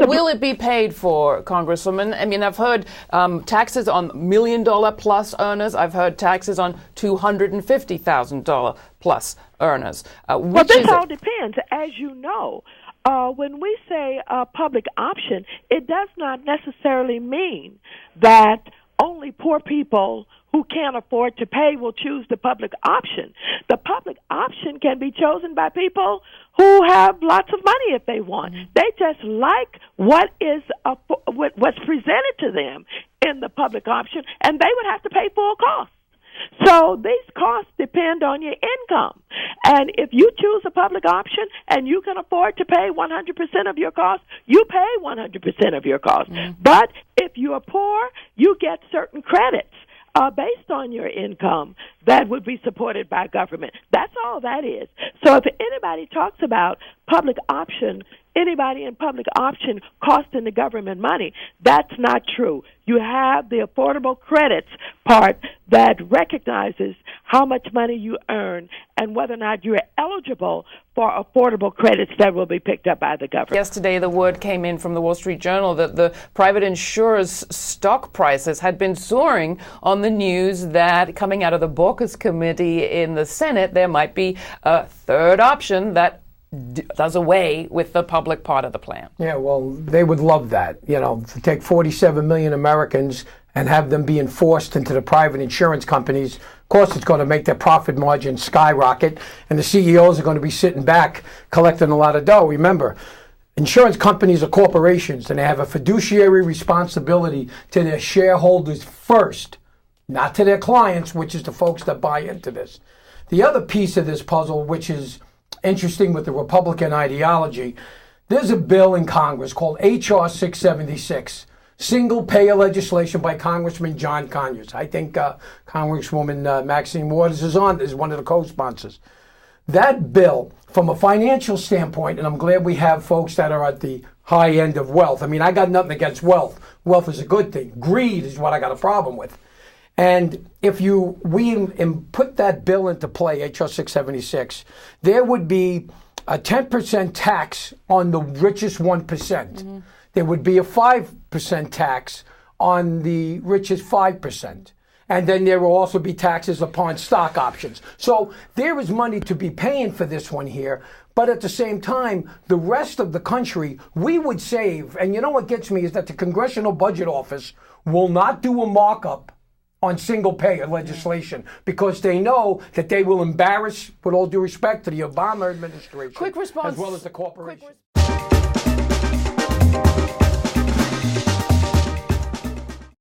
will it be paid for, Congresswoman? I mean, I've heard taxes on $1 million plus earners. I've heard taxes on $250,000 plus earners. Well, this all depends. As you know, when we say public option, it does not necessarily mean that only poor people who can't afford to pay will choose the public option. The public option can be chosen by people who have lots of money if they want. They just like what's presented to them in the public option, and they would have to pay full cost. So these costs depend on your income. And if you choose a public option and you can afford to pay 100% of your costs, you pay 100% of your costs. But if you're poor, you get certain credits based on your income that would be supported by government. That's all that is. So if anybody talks about public option, anybody in public option costing the government money, that's not true. You have the affordable credits part that recognizes how much money you earn and whether or not you're eligible for affordable credits that will be picked up by the government. Yesterday, the word came in from the Wall Street Journal that the private insurers' stock prices had been soaring on the news that coming out of the Baucus Committee in the Senate, there might be a third option that does away with the public part of the plan. Yeah, well, they would love that, to take 47 million Americans and have them being forced into the private insurance companies. Of course, it's going to make their profit margin skyrocket, and the CEOs are going to be sitting back collecting a lot of dough. Remember, insurance companies are corporations, and they have a fiduciary responsibility to their shareholders first, not to their clients, which is the folks that buy into this. The other piece of this puzzle, which is interesting with the Republican ideology, there's a bill in Congress called H.R. 676, single-payer legislation by Congressman John Conyers. I think Congresswoman Maxine Waters is one of the co-sponsors. That bill, from a financial standpoint, and I'm glad we have folks that are at the high end of wealth. I mean, I got nothing against wealth. Wealth is a good thing. Greed is what I got a problem with. And if we put that bill into play, H.R. 676, there would be a 10% tax on the richest 1%. There would be a 5% tax on the richest 5%. And then there will also be taxes upon stock options. So there is money to be paying for this one here. But at the same time, the rest of the country, we would save. And you know what gets me is that the Congressional Budget Office will not do a markup on single-payer legislation because they know that they will embarrass, with all due respect, to the Obama administration, Quick response. as well as the corporation.